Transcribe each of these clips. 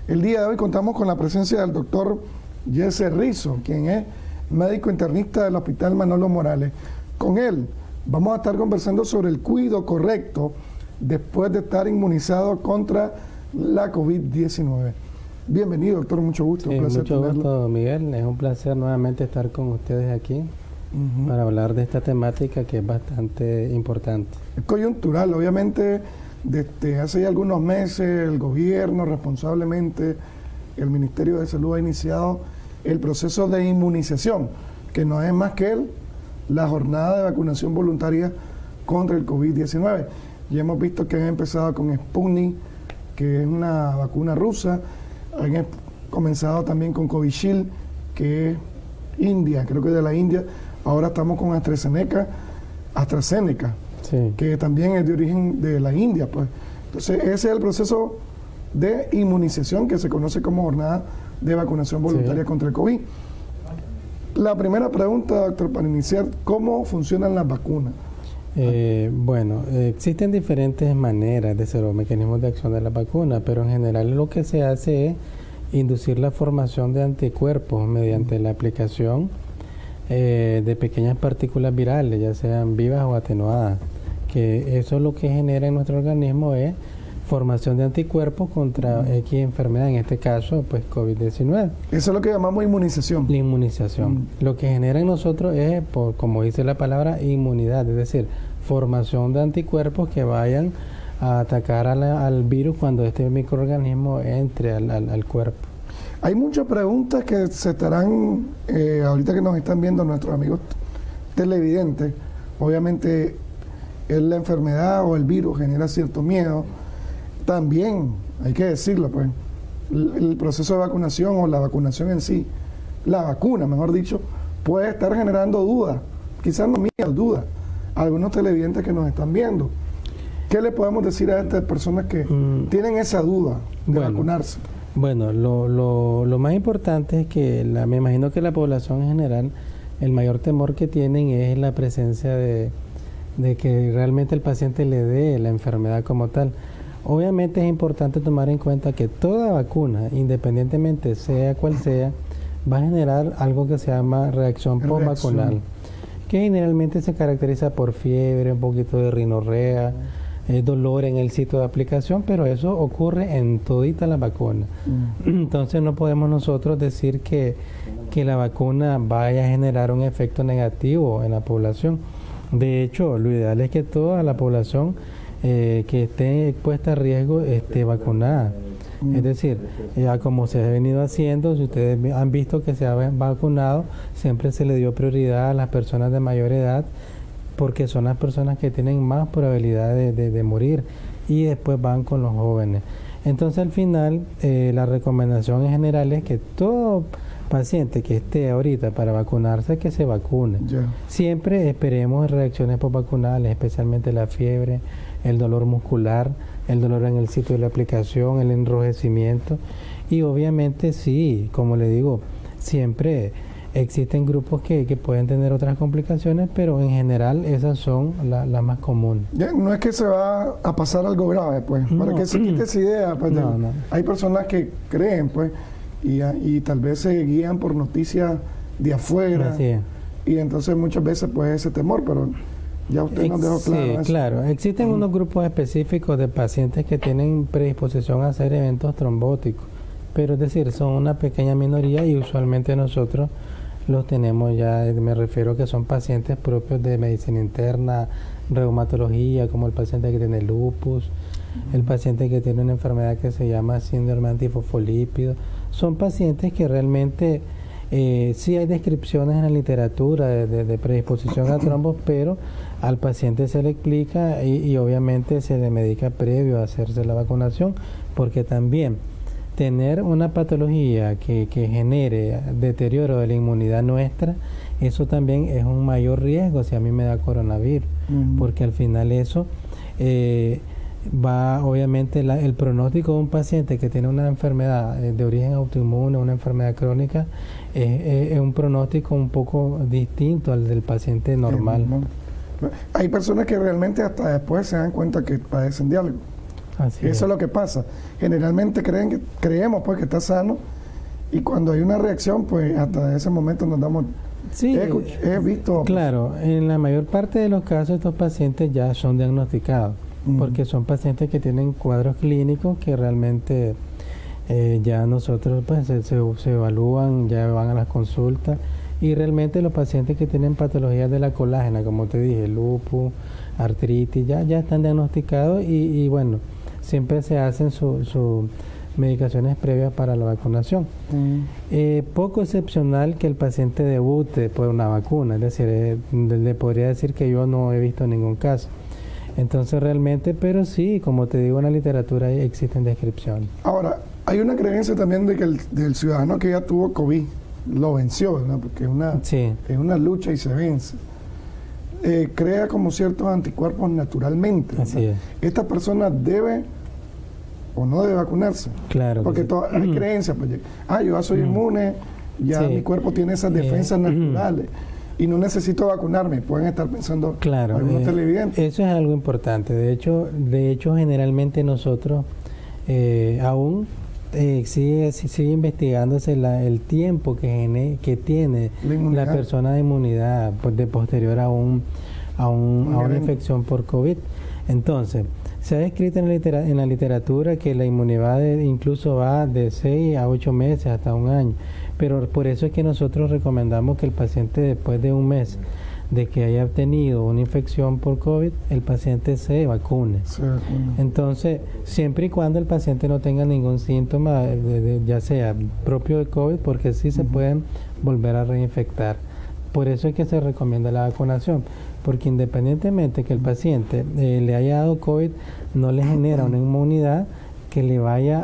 El día de hoy contamos con la presencia del doctor Jesse Rizzo, quien es médico internista del Hospital Manolo Morales. Con él vamos a estar conversando sobre el cuidado correcto después de estar inmunizado contra la COVID-19. Bienvenido, doctor, mucho gusto. Sí, mucho gusto, Miguel. Es un placer nuevamente estar con ustedes aquí para hablar de esta temática que es bastante importante. Es coyuntural, obviamente. Desde hace ya algunos meses el gobierno responsablemente, el Ministerio de Salud ha iniciado el proceso de inmunización, que no es más que la jornada de vacunación voluntaria contra el COVID-19. Ya hemos visto que han empezado con Sputnik, que es una vacuna rusa, han comenzado también con Covishield, que es India, creo que de la India. Ahora estamos con AstraZeneca, sí, que también es de origen de la India, pues. Entonces, ese es el proceso de inmunización que se conoce como jornada de vacunación voluntaria contra el COVID. La primera pregunta, doctor, para iniciar, ¿cómo funcionan las vacunas? Bueno, existen diferentes maneras de hacer los mecanismos de acción de la vacuna, pero en general lo que se hace es inducir la formación de anticuerpos mediante la aplicación de pequeñas partículas virales, ya sean vivas o atenuadas, que eso lo que genera en nuestro organismo es formación de anticuerpos contra X enfermedad, en este caso, pues COVID-19. Eso es lo que llamamos inmunización. La inmunización. Lo que genera en nosotros es, como dice la palabra, inmunidad, es decir, formación de anticuerpos que vayan a atacar al virus cuando este microorganismo entre al cuerpo. Hay muchas preguntas que se estarán, ahorita que nos están viendo nuestros amigos televidentes. Obviamente, la enfermedad o el virus genera cierto miedo. También, hay que decirlo, pues, el proceso de vacunación o la vacunación en sí, la vacuna, mejor dicho, puede estar generando dudas, quizás no miedo, dudas, a algunos televidentes que nos están viendo. ¿Qué le podemos decir a estas personas que tienen esa duda de vacunarse? Bueno, lo más importante es que me imagino que la población en general, el mayor temor que tienen es la presencia de que realmente el paciente le dé la enfermedad como tal. Obviamente es importante tomar en cuenta que toda vacuna, independientemente sea cual sea, va a generar algo que se llama reacción postvacunal, que generalmente se caracteriza por fiebre, un poquito de rinorrea, dolor en el sitio de aplicación, pero eso ocurre en todita la vacuna. Entonces no podemos nosotros decir que la vacuna vaya a generar un efecto negativo en la población. De hecho, lo ideal es que toda la población que esté expuesta a riesgo esté vacunada. Es decir, ya como se ha venido haciendo, si ustedes han visto que se ha vacunado, siempre se le dio prioridad a las personas de mayor edad, porque son las personas que tienen más probabilidad de morir, y después van con los jóvenes. Entonces al final la recomendación en general es que todo paciente que esté ahorita para vacunarse, que se vacune. Siempre esperemos reacciones postvacunales, especialmente la fiebre, el dolor muscular, el dolor en el sitio de la aplicación, el enrojecimiento, y obviamente sí, como le digo, siempre existen grupos que pueden tener otras complicaciones, pero en general esas son las más comunes. No es que se va a pasar algo grave, pues, para que se quite esa idea. Pues, hay personas que creen, pues, y tal vez se guían por noticias de afuera, y entonces muchas veces pues ese temor, pero ya usted nos dejó claro. Sí, claro, existen unos grupos específicos de pacientes que tienen predisposición a hacer eventos trombóticos, pero es decir, son una pequeña minoría y usualmente nosotros los tenemos ya, me refiero que son pacientes propios de medicina interna, reumatología, como el paciente que tiene lupus, el paciente que tiene una enfermedad que se llama síndrome antifosfolípido. Son pacientes que realmente sí hay descripciones en la literatura de predisposición a trombos, pero al paciente se le explica y obviamente se le medica previo a hacerse la vacunación, porque también tener una patología que genere deterioro de la inmunidad nuestra, eso también es un mayor riesgo si a mí me da coronavirus, porque al final eso va, obviamente, el pronóstico de un paciente que tiene una enfermedad de origen autoinmune, una enfermedad crónica, es un pronóstico un poco distinto al del paciente normal. Hay personas que realmente hasta después se dan cuenta que padecen de algo. Así Eso es lo que pasa. Generalmente creemos pues que está sano y cuando hay una reacción, pues hasta ese momento nos damos... Sí, he visto... claro, en la mayor parte de los casos estos pacientes ya son diagnosticados, porque son pacientes que tienen cuadros clínicos que realmente ya nosotros pues se evalúan, ya van a las consultas, y realmente los pacientes que tienen patologías de la colágena, como te dije, lupus, artritis, ya están diagnosticados y bueno, siempre se hacen sus medicaciones previas para la vacunación. Poco excepcional que el paciente debute por una vacuna, es decir, le podría decir que yo no he visto ningún caso. Entonces realmente, pero sí, como te digo, en la literatura existen descripciones. Ahora, hay una creencia también de que el ciudadano que ya tuvo COVID lo venció, ¿verdad? Porque es una lucha y se vence. Crea como ciertos anticuerpos naturalmente. Así es. Esta persona debe o no debe vacunarse. Claro. Porque hay creencias, pues, yo ya soy inmune, ya mi cuerpo tiene esas defensas naturales y no necesito vacunarme. Pueden estar pensando algunos televidentes. Eso es algo importante. De hecho generalmente nosotros aún sigue investigándose el tiempo que tiene la persona de inmunidad pues, de posterior a una infección por COVID. Entonces, se ha descrito en la literatura que la inmunidad incluso va de 6 a 8 meses hasta un año, pero por eso es que nosotros recomendamos que el paciente después de un mes de que haya tenido una infección por COVID, el paciente se vacune. Entonces, siempre y cuando el paciente no tenga ningún síntoma, ya sea propio de COVID, porque sí se pueden volver a reinfectar. Por eso es que se recomienda la vacunación, porque independientemente que el paciente le haya dado COVID, no le genera una inmunidad que le vaya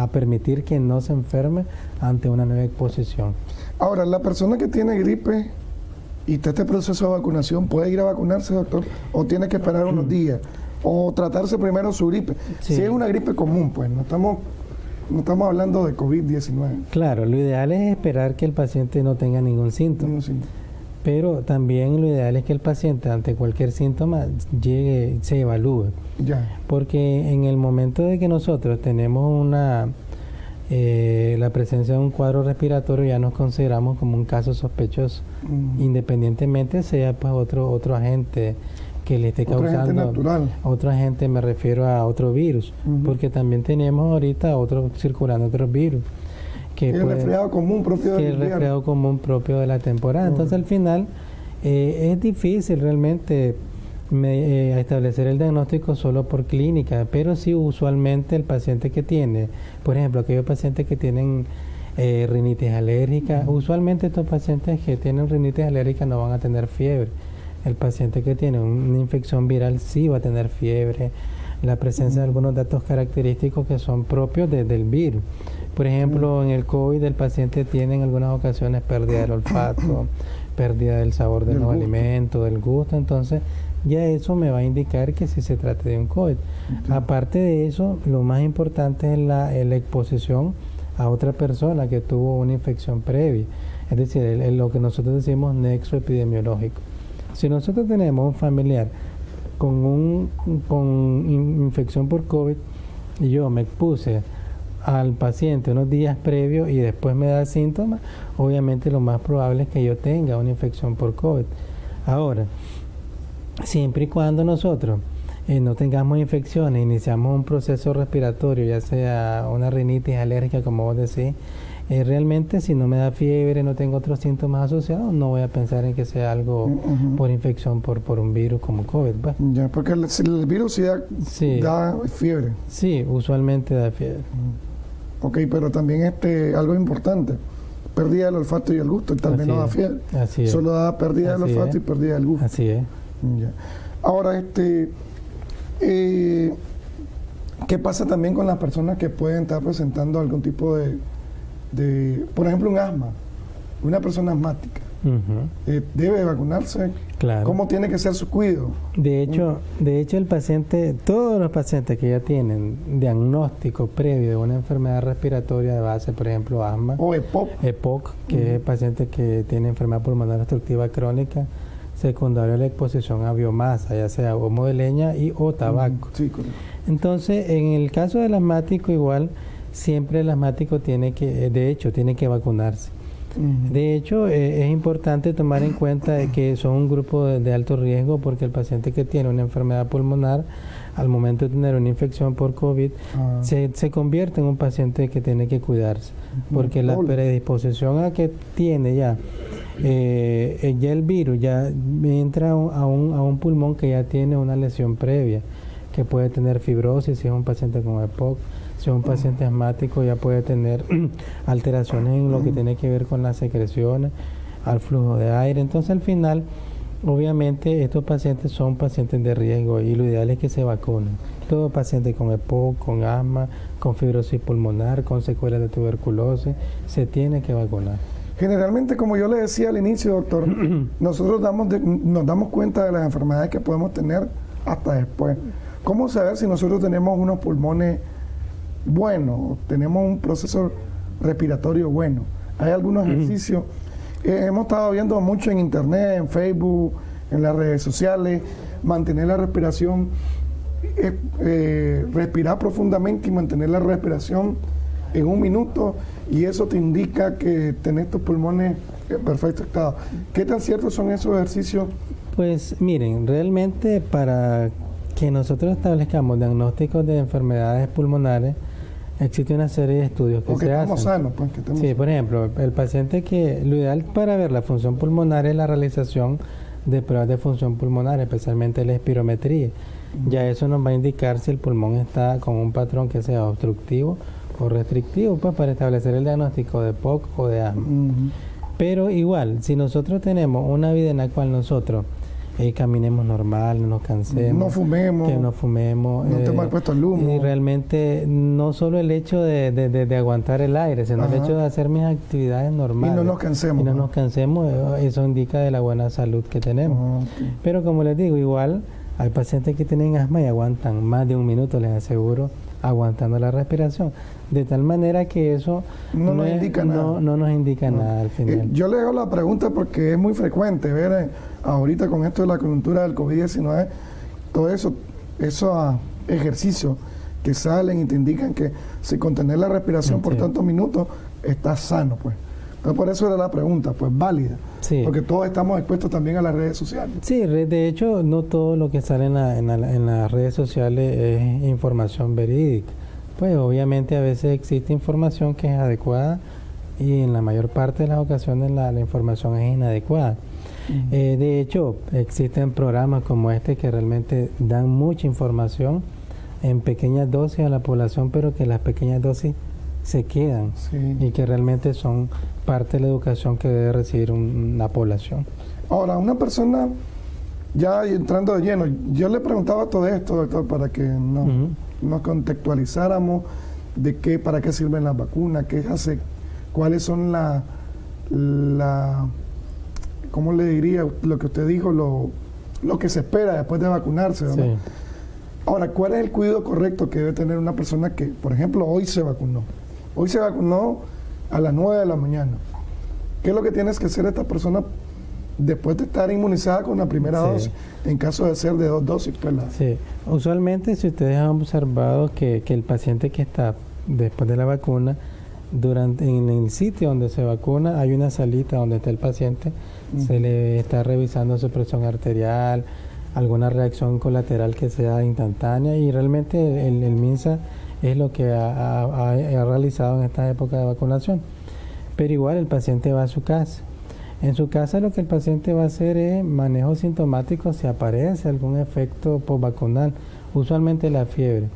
a permitir que no se enferme ante una nueva exposición. Ahora, la persona que tiene gripe y está este proceso de vacunación, ¿puede ir a vacunarse, doctor? ¿O tiene que esperar unos días? ¿O tratarse primero su gripe? Sí. Si es una gripe común, pues no estamos hablando de COVID-19. Claro, lo ideal es esperar que el paciente no tenga ningún síntoma. Pero también lo ideal es que el paciente ante cualquier síntoma se evalúe. Porque en el momento de que nosotros tenemos la presencia de un cuadro respiratorio, ya nos consideramos como un caso sospechoso, independientemente sea pues otro agente que le esté causando, otro agente, me refiero a otro virus, porque también tenemos ahorita circulando otros virus. El resfriado común propio de la temporada. Entonces al final es difícil realmente establecer el diagnóstico solo por clínica, pero sí usualmente el paciente que tiene, por ejemplo, aquellos pacientes que tienen rinitis alérgica, usualmente estos pacientes que tienen rinitis alérgica no van a tener fiebre. El paciente que tiene una infección viral sí va a tener fiebre, la presencia de algunos datos característicos que son propios del virus. Por ejemplo, en el COVID el paciente tiene en algunas ocasiones pérdida del olfato, pérdida del sabor de los alimentos, del gusto, entonces ya eso me va a indicar que sí se trata de un COVID. Aparte de eso, lo más importante es la exposición a otra persona que tuvo una infección previa, es decir, lo que nosotros decimos nexo epidemiológico. Si nosotros tenemos un familiar con infección por COVID y yo me expuse al paciente unos días previos y después me da síntomas, obviamente lo más probable es que yo tenga una infección por COVID. Ahora, siempre y cuando nosotros no tengamos infecciones, iniciamos un proceso respiratorio, ya sea una rinitis alérgica, como vos decís, realmente si no me da fiebre, no tengo otros síntomas asociados, no voy a pensar en que sea algo por infección por un virus como COVID. Pues. Ya, porque el virus sí da fiebre. Sí, usualmente da fiebre. Ok, pero también algo importante, pérdida del olfato y el gusto, también no da fiebre. Así es. Solo da pérdida del olfato y pérdida del gusto. Así es. Ya. Ahora, ¿qué pasa también con las personas que pueden estar presentando algún tipo de por ejemplo, un asma? Una persona asmática. ¿Debe vacunarse? Claro. ¿Cómo tiene que ser su cuidado? De hecho, el paciente, todos los pacientes que ya tienen diagnóstico previo de una enfermedad respiratoria de base, por ejemplo, asma o EPOC, que es el paciente que tiene enfermedad pulmonar obstructiva crónica, secundaria a la exposición a biomasa, ya sea humo de leña o tabaco. Sí, correcto. Entonces, en el caso del asmático igual, siempre el asmático tiene que vacunarse. De hecho, es importante tomar en cuenta que son un grupo de alto riesgo, porque el paciente que tiene una enfermedad pulmonar, al momento de tener una infección por COVID, se convierte en un paciente que tiene que cuidarse, porque la predisposición a que tiene ya el virus ya entra a un pulmón que ya tiene una lesión previa, que puede tener fibrosis si es un paciente con EPOC. Si es un paciente asmático, ya puede tener alteraciones en lo que tiene que ver con las secreciones, al flujo de aire. Entonces, al final, obviamente, estos pacientes son pacientes de riesgo y lo ideal es que se vacunen. Todo paciente con EPOC, con asma, con fibrosis pulmonar, con secuelas de tuberculosis, se tiene que vacunar. Generalmente, como yo le decía al inicio, doctor, nosotros nos damos cuenta de las enfermedades que podemos tener hasta después. ¿Cómo saber si nosotros tenemos unos pulmones buenos, tenemos un proceso respiratorio bueno? Hay algunos ejercicios. Hemos estado viendo mucho en internet, en Facebook, en las redes sociales, mantener la respiración, respirar profundamente y mantener la respiración en 1 minuto, y eso te indica que tenés tus pulmones en perfecto estado. ¿Qué tan ciertos son esos ejercicios? Pues miren, realmente para que nosotros establezcamos diagnósticos de enfermedades pulmonares, existe una serie de estudios que se hacen. Sanos, pues, sí, por ejemplo, el paciente lo ideal para ver la función pulmonar es la realización de pruebas de función pulmonar, especialmente la espirometría. Ya eso nos va a indicar si el pulmón está con un patrón que sea obstructivo o restrictivo, pues para establecer el diagnóstico de POC o de asma. Pero igual, si nosotros tenemos una vida en la cual nosotros caminemos normal, no nos cansemos, no fumemos, no te mal puesto el humo. Y realmente no solo el hecho de aguantar el aire, sino el hecho de hacer mis actividades normales. Y no nos cansemos. Eso indica de la buena salud que tenemos. Pero como les digo, igual hay pacientes que tienen asma y aguantan más de 1 minuto, les aseguro, aguantando la respiración. De tal manera que eso no nos indica nada al final. Yo le hago la pregunta porque es muy frecuente ver ahorita con esto de la coyuntura del COVID-19, todo esos ejercicios que salen y te indican que si contener la respiración por tantos minutos, estás sano, pues. Entonces, por eso era la pregunta, pues válida. Sí. Porque todos estamos expuestos también a las redes sociales. Sí, de hecho, no todo lo que sale en las redes sociales es información verídica. Pues obviamente a veces existe información que es adecuada y en la mayor parte de las ocasiones la información es inadecuada. De hecho, existen programas como este que realmente dan mucha información en pequeñas dosis a la población, pero que las pequeñas dosis se quedan y que realmente son parte de la educación que debe recibir una población. Ahora, una persona, ya entrando de lleno, yo le preguntaba todo esto, doctor, para que nos contextualizáramos de para qué sirven las vacunas, qué hace, cuáles son ¿cómo le diría? Lo que usted dijo, lo que se espera después de vacunarse, ¿verdad? Sí. Ahora, ¿cuál es el cuidado correcto que debe tener una persona que, por ejemplo, hoy se vacunó? Hoy se vacunó a las 9 de la mañana. ¿Qué es lo que tienes que hacer esta persona después de estar inmunizada con la primera dosis, en caso de ser de 2 dosis? Sí, usualmente si ustedes han observado que el paciente que está después de la vacuna, en el sitio donde se vacuna hay una salita donde está el paciente, se le está revisando su presión arterial, alguna reacción colateral que sea instantánea, y realmente el MINSA es lo que ha realizado en esta época de vacunación. Pero igual el paciente va a su casa. En su casa lo que el paciente va a hacer es manejo sintomático si aparece algún efecto postvacunal, usualmente la fiebre.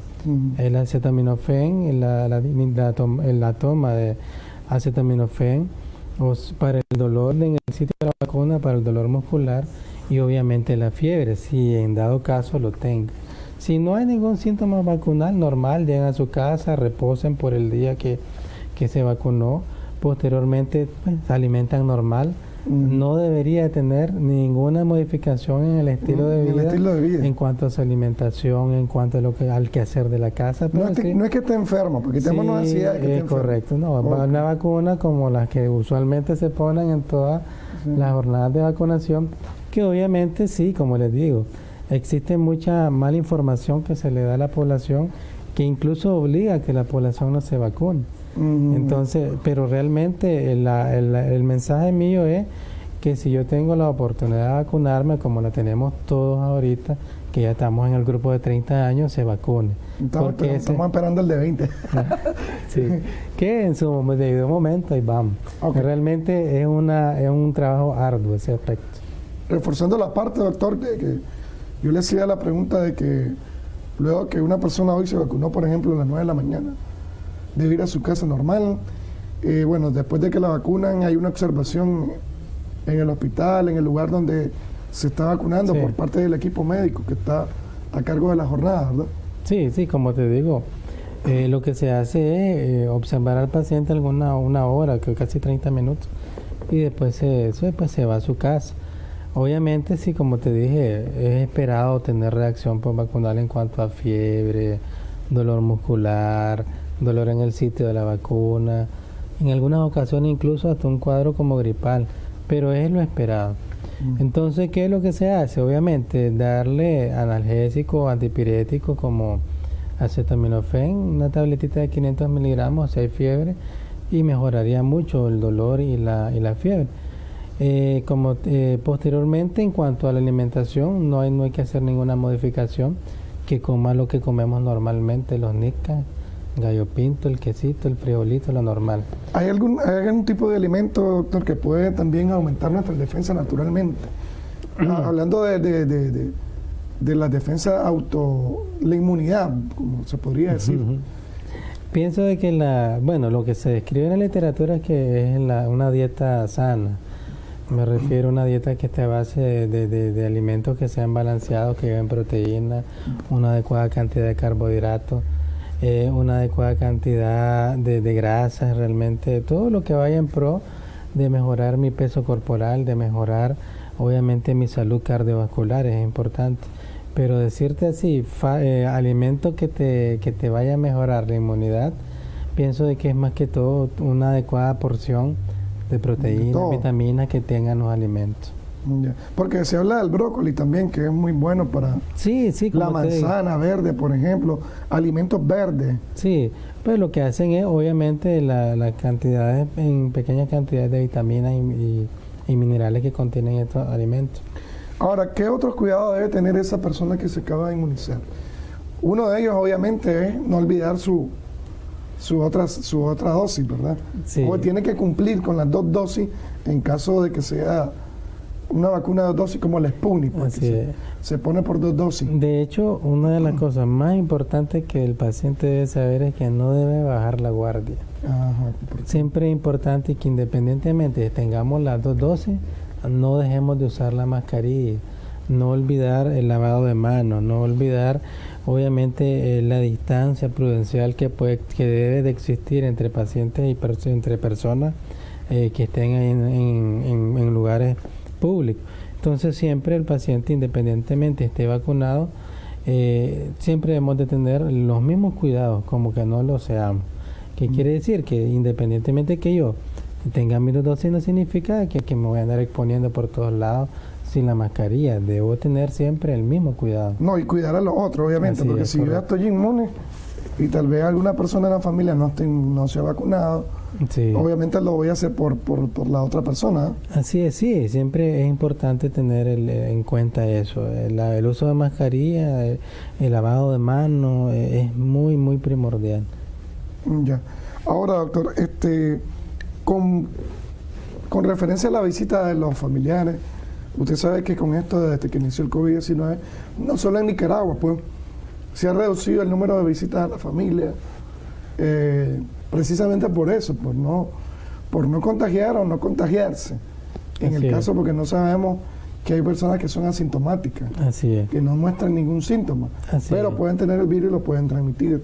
El acetaminofén, la toma de acetaminofén para el dolor en el sitio de la vacuna, para el dolor muscular, y obviamente la fiebre, si en dado caso lo tenga. Si no hay ningún síntoma vacunal normal, llegan a su casa, reposen por el día que se vacunó, posteriormente pues, se alimentan normal. No debería tener ninguna modificación en el estilo de vida en cuanto a su alimentación, en cuanto a al quehacer de la casa. No es que esté enfermo, porque tenemos una ansiedad de que esté enfermo. Correcto, no, una vacuna como las que usualmente se ponen en todas las jornadas de vacunación, que obviamente sí, como les digo, existe mucha mala información que se le da a la población, que incluso obliga a que la población no se vacune. Entonces, pero realmente el mensaje mío es que si yo tengo la oportunidad de vacunarme, como la tenemos todos ahorita, que ya estamos en el grupo de 30 años, se vacune. Estamos esperando el de 20. Sí, que en su debido momento, ahí vamos. Okay. Realmente es un trabajo arduo ese aspecto. Reforzando la parte, doctor, de que yo le hacía la pregunta de que luego que una persona hoy se vacunó, por ejemplo, a las 9 de la mañana, debe ir a su casa normal. Bueno, después de que la vacunan hay una observación en el hospital, en el lugar donde se está vacunando, por parte del equipo médico que está a cargo de la jornada, ¿verdad? Sí, como te digo, lo que se hace es observar al paciente una hora, que casi 30 minutos, y después se va a su casa. Obviamente, sí, como te dije, es esperado tener reacción vacunal en cuanto a fiebre, dolor muscular, dolor en el sitio de la vacuna, en algunas ocasiones incluso hasta un cuadro como gripal, pero es lo esperado. Entonces, ¿qué es lo que se hace? Obviamente, darle analgésico, antipirético como acetaminofén, una tabletita de 500 miligramos si hay fiebre, y mejoraría mucho el dolor y la fiebre. Posteriormente, en cuanto a la alimentación, no hay que hacer ninguna modificación, que coma lo que comemos normalmente, los nicas, gallo pinto, el quesito, el frijolito, lo normal. ¿Hay algún tipo de alimento, doctor, que puede también aumentar nuestra defensa naturalmente? Hablando de la defensa la inmunidad, como se podría decir. Pienso de que lo que se describe en la literatura es que es una dieta sana. Me refiero a una dieta que esté a base de alimentos que sean balanceados, que lleven proteína, una adecuada cantidad de carbohidratos, una adecuada cantidad de grasas, realmente todo lo que vaya en pro de mejorar mi peso corporal, de mejorar obviamente mi salud cardiovascular, es importante. Pero decirte así, alimento que te vaya a mejorar la inmunidad, pienso de que es más que todo una adecuada porción de proteínas, vitaminas que tengan los alimentos. Porque se habla del brócoli también, que es muy bueno para la manzana verde, por ejemplo, alimentos verdes. Sí, pues lo que hacen es obviamente las cantidades, en pequeñas cantidades de vitaminas y minerales que contienen estos alimentos. Ahora, ¿qué otros cuidados debe tener esa persona que se acaba de inmunizar? Uno de ellos obviamente es no olvidar su otra dosis, ¿verdad? Sí. O tiene que cumplir con las 2 dosis en caso de que sea una vacuna de 2 dosis como la Sputnik, porque se pone por 2 dosis. De hecho, una de las cosas más importantes que el paciente debe saber es que no debe bajar la guardia. Siempre es importante que independientemente de tengamos las 2 dosis, no dejemos de usar la mascarilla, no olvidar el lavado de manos, no olvidar obviamente la distancia prudencial que debe de existir entre pacientes y entre personas que estén en lugares públicos. Entonces siempre el paciente, independientemente esté vacunado, siempre debemos de tener los mismos cuidados, como que no lo seamos. ¿Qué quiere decir? Que independientemente que yo tenga mis 2 dosis, no significa que me voy a andar exponiendo por todos lados sin la mascarilla. Debo tener siempre el mismo cuidado. No, y cuidar a los otros, obviamente, así porque si yo ya estoy inmune y tal vez alguna persona de la familia no se ha vacunado, obviamente lo voy a hacer por la otra persona. Así es, sí, siempre es importante tener en cuenta eso. El uso de mascarilla, el lavado de manos es muy, muy primordial. Ya. Ahora, doctor, con referencia a la visita de los familiares, usted sabe que con esto, desde que inició el COVID-19, no solo en Nicaragua, pues, se ha reducido el número de visitas a la familia, precisamente por eso, por no contagiar o no contagiarse. En el caso, porque no sabemos que hay personas que son asintomáticas, que no muestran ningún síntoma, pero pueden tener el virus y lo pueden transmitir.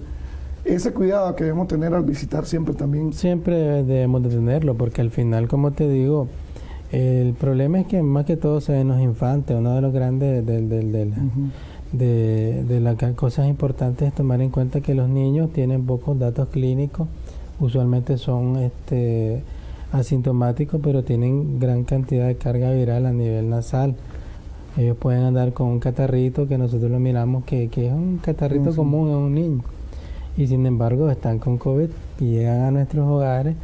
Ese cuidado que debemos tener al visitar siempre también. Siempre debemos de tenerlo, porque al final, como te digo, el problema es que más que todo se ven los infantes. Uno de los grandes de las cosas importantes es tomar en cuenta que los niños tienen pocos datos clínicos, usualmente son asintomáticos, pero tienen gran cantidad de carga viral a nivel nasal. Ellos pueden andar con un catarrito que nosotros lo miramos que es un catarrito común a un niño. Y sin embargo están con COVID y llegan a nuestros hogares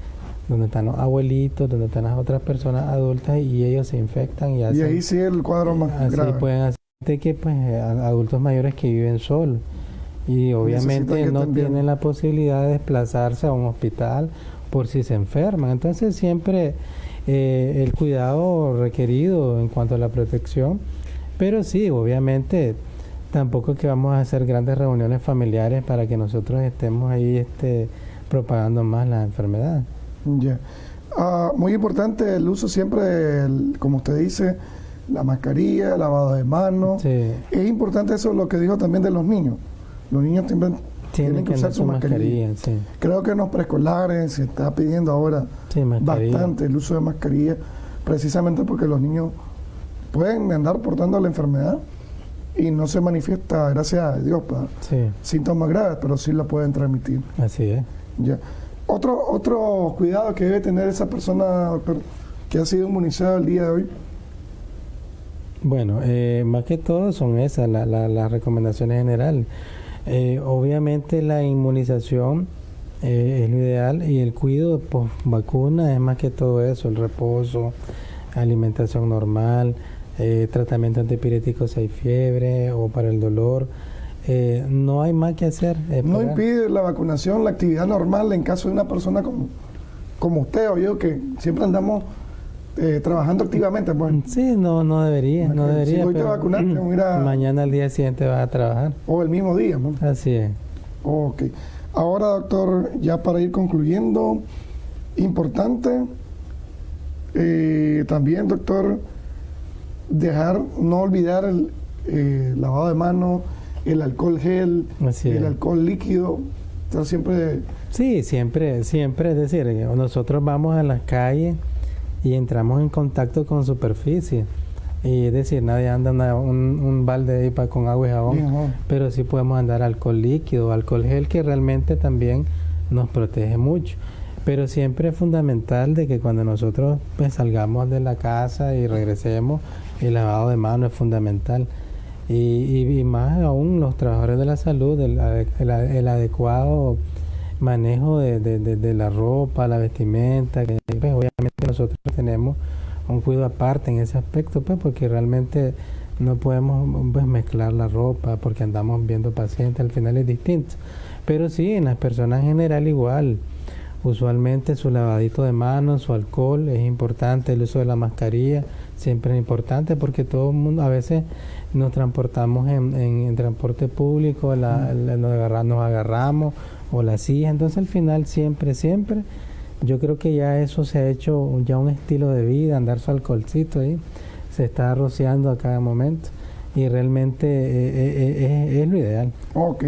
donde están los abuelitos, donde están las otras personas adultas y ellos se infectan y hacen, ahí sí el cuadro más grave. Así pueden hacer que pues adultos mayores que viven solos y obviamente no tienen la posibilidad de desplazarse a un hospital por si se enferman. Entonces siempre el cuidado requerido en cuanto a la protección, pero sí, obviamente tampoco es que vamos a hacer grandes reuniones familiares para que nosotros estemos ahí propagando más la enfermedad. Ya. Muy importante el uso siempre, como usted dice, la mascarilla, el lavado de manos. Sí. Es importante eso, lo que dijo también de los niños. Los niños siempre tienen que usar su mascarilla. Sí. Creo que en los preescolares se está pidiendo ahora bastante el uso de mascarilla, precisamente porque los niños pueden andar portando la enfermedad y no se manifiesta, gracias a Dios, para síntomas graves, pero sí la pueden transmitir. Así es. Ya. Otro cuidado que debe tener esa persona, doctor, que ha sido inmunizada el día de hoy. Bueno, más que todo son esas las recomendaciones generales. Obviamente la inmunización es lo ideal y el cuidado post vacuna es más que todo eso, el reposo, alimentación normal, tratamiento antipirético si hay fiebre o para el dolor. No hay más que hacer. No impide la vacunación, la actividad normal en caso de una persona como usted o yo, que siempre andamos trabajando activamente. Pues. Sí, no debería. No debería, si hoy te vacunaste, mañana al día siguiente vas a trabajar. O el mismo día. ¿No? Así es. Ok. Ahora, doctor, ya para ir concluyendo, importante también, doctor, no olvidar el lavado de manos, el alcohol gel, alcohol líquido, estar siempre... Sí, siempre, es decir, nosotros vamos a las calles y entramos en contacto con superficie, y es decir, nadie anda un balde ahí con agua y jabón, pero sí podemos andar alcohol líquido, alcohol gel, que realmente también nos protege mucho, pero siempre es fundamental de que cuando nosotros pues salgamos de la casa y regresemos, el lavado de manos es fundamental. Y más aún los trabajadores de la salud, el adecuado manejo de la ropa, la vestimenta, que pues, obviamente nosotros tenemos un cuidado aparte en ese aspecto, pues porque realmente no podemos pues, mezclar la ropa porque andamos viendo pacientes, al final es distinto. Pero sí, en las personas en general igual, usualmente su lavadito de manos, su alcohol es importante, el uso de la mascarilla siempre es importante porque todo el mundo a veces nos transportamos en transporte público, nos agarramos o la silla, entonces al final siempre, yo creo que ya eso se ha hecho ya un estilo de vida, andar su alcoholcito ahí, se está rociando a cada momento y realmente es lo ideal. Ok.